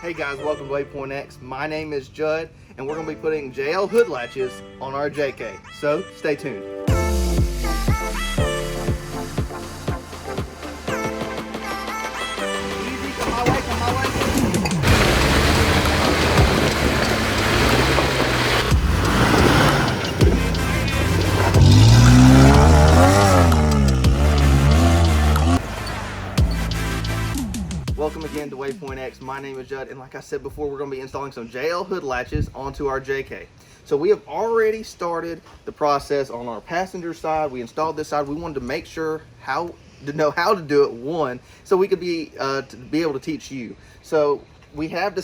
Hey guys, welcome to Waypoint X. My name is Judd, and we're going to be putting JL Hood Latches on our JK. So stay tuned. Easy, come my way, come my way. Welcome again to Waypoint X. My name is Judd, and like I said before, we're going to be installing some JL Hood Latches onto our JK. So we have already started the process on our passenger side. We installed this side. We wanted to make sure know how to do it, one, so we could be able to teach you. So we have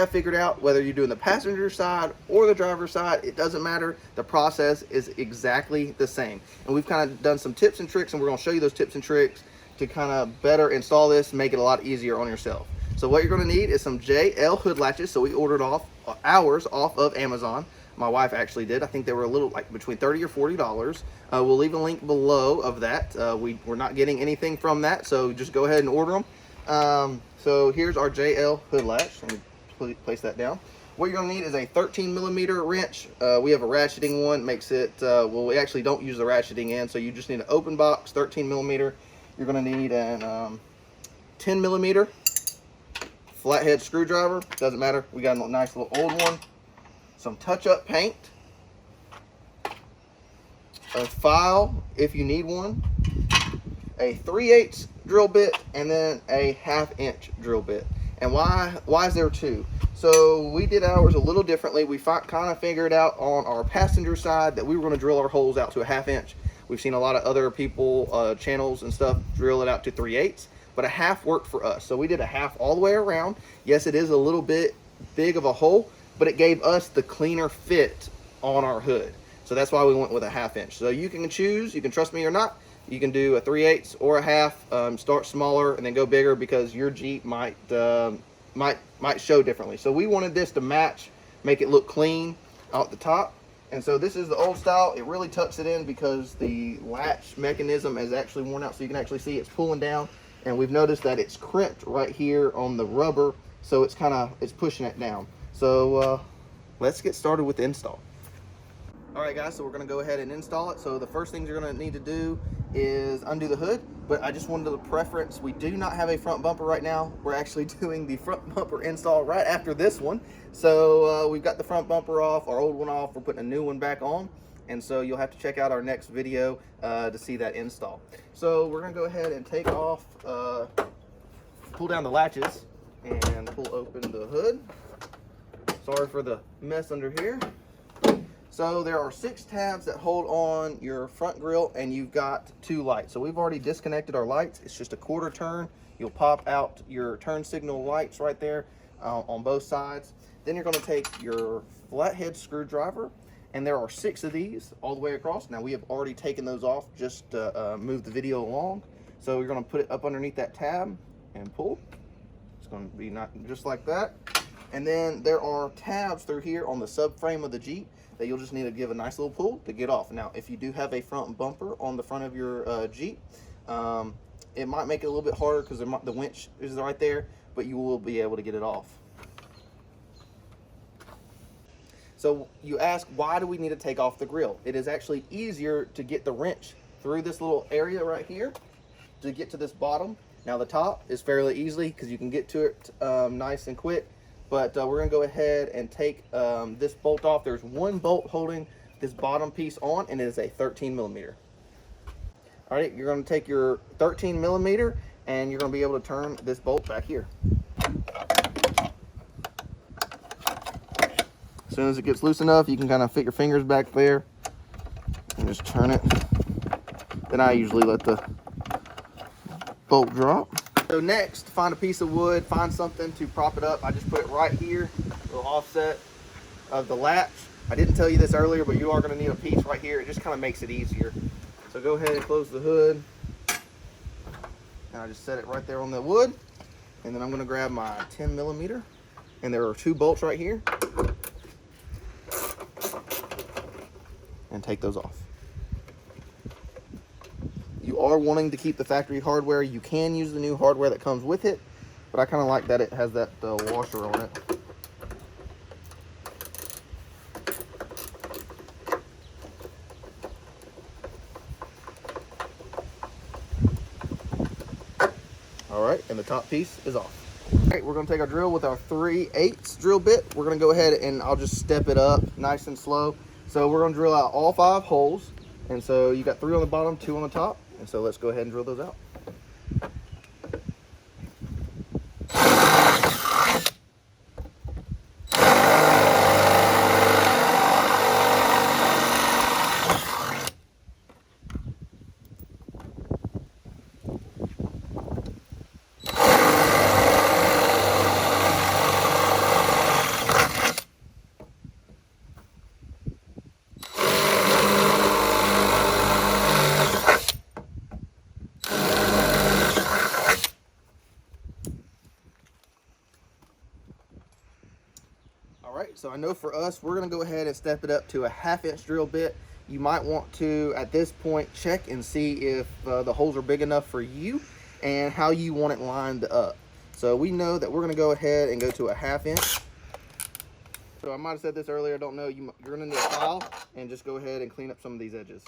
figured out whether you're doing the passenger side or the driver's side, it doesn't matter. The process is exactly the same. And we've kind of done some tips and tricks, and we're going to show you those tips and tricks to kind of better install this, make it a lot easier on yourself. So what you're going to need is some JL Hood Latches. So we ordered ours off of Amazon. My wife actually did. I think they were a little like between $30 or $40. We'll leave a link below of that. We're not getting anything from that, so just go ahead and order them. So here's our JL Hood Latch. Let me place that down. What you're going to need is a 13mm wrench. We have a ratcheting one. Makes it, well, we actually don't use the ratcheting end, so you just need an open box 13mm. You're going to need an 10mm flathead screwdriver. Doesn't matter. We got a nice little old one. Some touch-up paint. A file if you need one. A 3/8 drill bit, and then a 1/2" drill bit. And why is there two? So we did ours a little differently. We kind of figured out on our passenger side that we were going to drill our holes out to a 1/2". We've seen a lot of other people, channels and stuff, drill it out to 3/8, but a 1/2 worked for us. So we did a 1/2 all the way around. Yes, it is a little bit big of a hole, but it gave us the cleaner fit on our hood. So that's why we went with a 1/2". So you can choose, you can trust me or not, you can do a 3/8 or a 1/2, start smaller and then go bigger because your Jeep might show differently. So we wanted this to match, make it look clean out the top. And so this is the old style. It really tucks it in because the latch mechanism is actually worn out, so you can actually see it's pulling down. And we've noticed that it's crimped right here on the rubber, so it's pushing it down. So let's get started with the install. All right, guys, so we're going to go ahead and install it. So the first things you're going to need to do is undo the hood, but I just wanted to preference, we do not have a front bumper right now. We're actually doing the front bumper install right after this one. So we've got the front bumper off, our old one off, we're putting a new one back on. And so you'll have to check out our next video to see that install. So we're going to go ahead and take off, pull down the latches and pull open the hood. Sorry for the mess under here. So there are 6 tabs that hold on your front grille, and you've got 2 lights. So we've already disconnected our lights. It's just a 1/4 turn. You'll pop out your turn signal lights right there on both sides. Then you're going to take your flathead screwdriver, and there are 6 of these all the way across. Now we have already taken those off just to move the video along. So you're going to put it up underneath that tab and pull. It's going to be not just like that. And then there are tabs through here on the subframe of the Jeep that you'll just need to give a nice little pull to get off. Now, if you do have a front bumper on the front of your Jeep, it might make it a little bit harder because the winch is right there, but you will be able to get it off. So you ask, why do we need to take off the grill? It is actually easier to get the wrench through this little area right here to get to this bottom. Now the top is fairly easily because you can get to it nice and quick. But we're going to go ahead and take this bolt off. There's one bolt holding this bottom piece on, and it is a 13mm. All right, you're going to take your 13mm, and you're going to be able to turn this bolt back here. As soon as it gets loose enough, you can kind of fit your fingers back there and just turn it. Then I usually let the bolt drop. So next, find a piece of wood, find something to prop it up. I just put it right here, a little offset of the latch. I didn't tell you this earlier, but you are going to need a piece right here. It just kind of makes it easier. So go ahead and close the hood. And I just set it right there on the wood. And then I'm going to grab my 10mm. And there are 2 bolts right here. And take those off. You are wanting to keep the factory hardware. You can use the new hardware that comes with it. but I kind of like that it has that washer on it. All right, and the top piece is off. All right, we're gonna take our drill with our 3/8 drill bit. We're gonna go ahead and I'll just step it up nice and slow. So we're gonna drill out all 5 holes. And so you got 3 on the bottom, 2 on the top. And so let's go ahead and drill those out. So I know for us, we're gonna go ahead and step it up to a 1/2 inch drill bit. You might want to, at this point, check and see if the holes are big enough for you and how you want it lined up. So we know that we're gonna go ahead and go to a 1/2 inch. So I might have said this earlier, I don't know, you're gonna need a file and just go ahead and clean up some of these edges.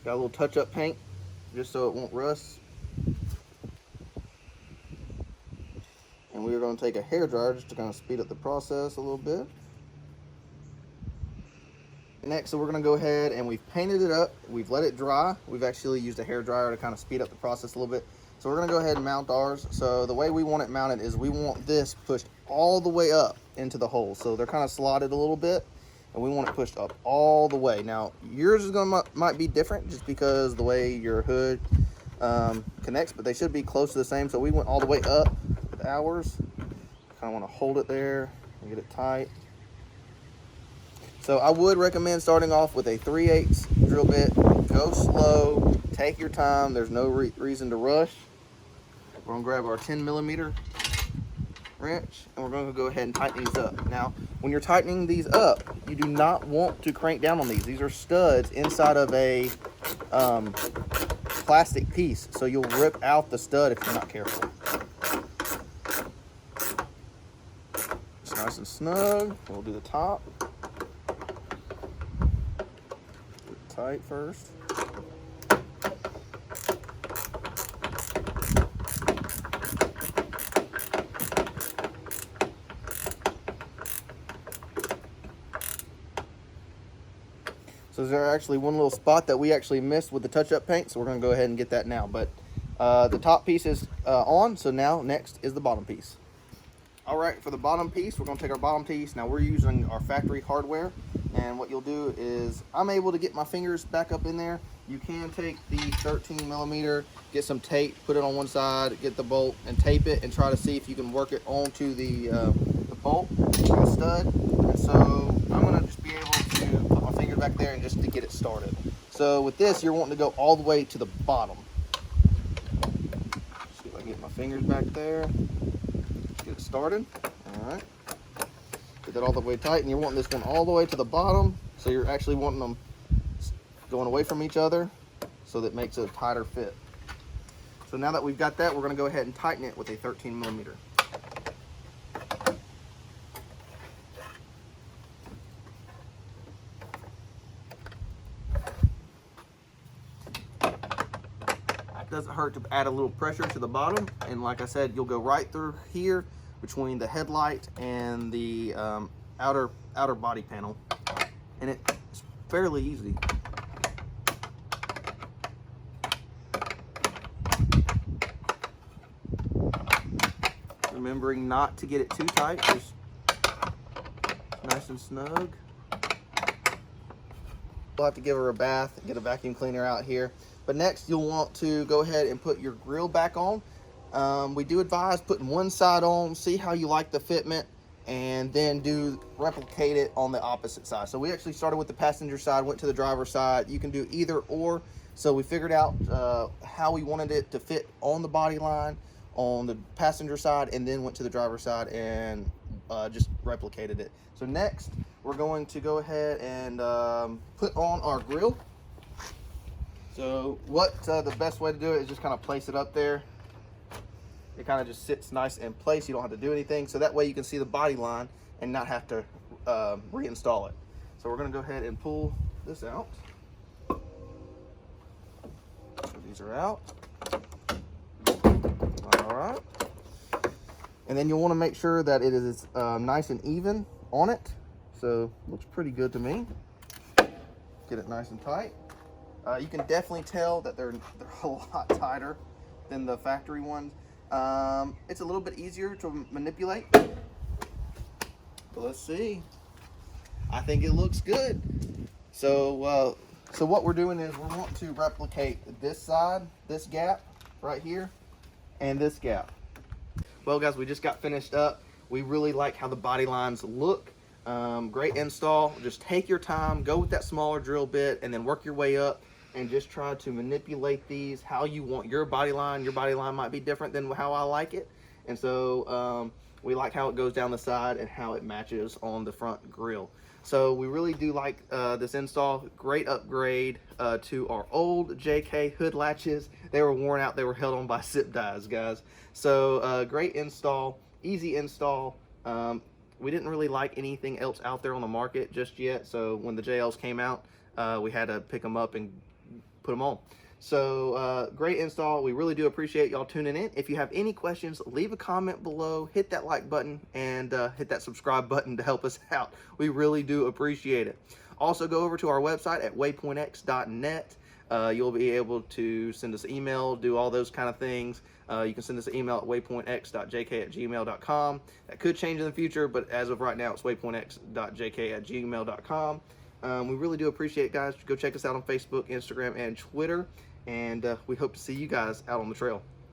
Got a little touch-up paint just so it won't rust. And we're going to take a hairdryer just to kind of speed up the process a little bit. Next, so we're going to go ahead and we've painted it up. We've let it dry. We've actually used a hairdryer to kind of speed up the process a little bit. So we're going to go ahead and mount ours. So the way we want it mounted is we want this pushed all the way up into the hole. So they're kind of slotted a little bit. And we want it pushed up all the way. Now, yours is might be different just because the way your hood connects, but they should be close to the same. So we went all the way up with ours. Kind of want to hold it there and get it tight. So I would recommend starting off with a 3/8 drill bit. Go slow, take your time. There's no reason to rush. We're gonna grab our 10mm wrench and we're going to go ahead and tighten these up. Now, when you're tightening these up, you do not want to crank down on these. These are studs inside of a plastic piece, so you'll rip out the stud if you're not careful. It's nice and snug. We'll do the top. Do it tight first. So there's actually one little spot that we actually missed with the touch-up paint, so we're going to go ahead and get that now. But the top piece is on, so now next is the bottom piece. All right, for the bottom piece, we're going to take our bottom piece. Now we're using our factory hardware, and what you'll do is, I'm able to get my fingers back up in there. You can take the 13mm, get some tape, put it on one side, get the bolt, and tape it, and try to see if you can work it onto the bolt, the stud. And so I'm going to just be able to put my fingers back there and just to get it started. So with this, you're wanting to go all the way to the bottom. See if I can get my fingers back there. Get it started. All right. Get that all the way tight, and you're wanting this one all the way to the bottom. So you're actually wanting them going away from each other, so that makes it a tighter fit. So now that we've got that, we're going to go ahead and tighten it with a 13mm. Doesn't hurt to add a little pressure to the bottom, and like I said, you'll go right through here between the headlight and the outer body panel, and it's fairly easy. Remembering not to get it too tight, just nice and snug. We'll have to give her a bath, get a vacuum cleaner out here. But next, you'll want to go ahead and put your grill back on. We do advise putting one side on, see how you like the fitment, and then replicate it on the opposite side. So we actually started with the passenger side, went to the driver's side. You can do either or. So we figured out how we wanted it to fit on the body line. on the passenger side and then went to the driver's side and just replicated it. So next, we're going to go ahead and put on our grill. So the best way to do it is just kind of place it up there. It kind of just sits nice in place. You don't have to do anything. So that way you can see the body line and not have to reinstall it. So we're going to go ahead and pull this out. So these are out. All right. And then you'll want to make sure that it is nice and even on it. So looks pretty good to me. Get it nice and tight. You can definitely tell that they're a lot tighter than the factory ones. It's a little bit easier to manipulate. But let's see. I think it looks good. So what we're doing is we want to replicate this side, this gap right here, and this gap. Well, guys, we just got finished up. We really like how the body lines look. Great install. Just take your time, go with that smaller drill bit, and then work your way up and just try to manipulate these how you want your body line. Your body line might be different than how I like it. And so we like how it goes down the side and how it matches on the front grill. So we really do like this install. Great upgrade to our old JK Hood Latches. They were worn out. They were held on by zip ties, guys. So great install, easy install. We didn't really like anything else out there on the market just yet. So when the JLs came out, we had to pick them up and put them on. So great install. We really do appreciate y'all tuning in. If you have any questions, leave a comment below, hit that like button, and hit that subscribe button to help us out. We really do appreciate it. Also, go over to our website at waypointx.net. You'll be able to send us an email, do all those kind of things. You can send us an email at waypointx.jk@gmail.com. That could change in the future, but as of right now, it's waypointx.jk@gmail.com. We really do appreciate it, guys. Go check us out on Facebook, Instagram, and Twitter. And we hope to see you guys out on the trail.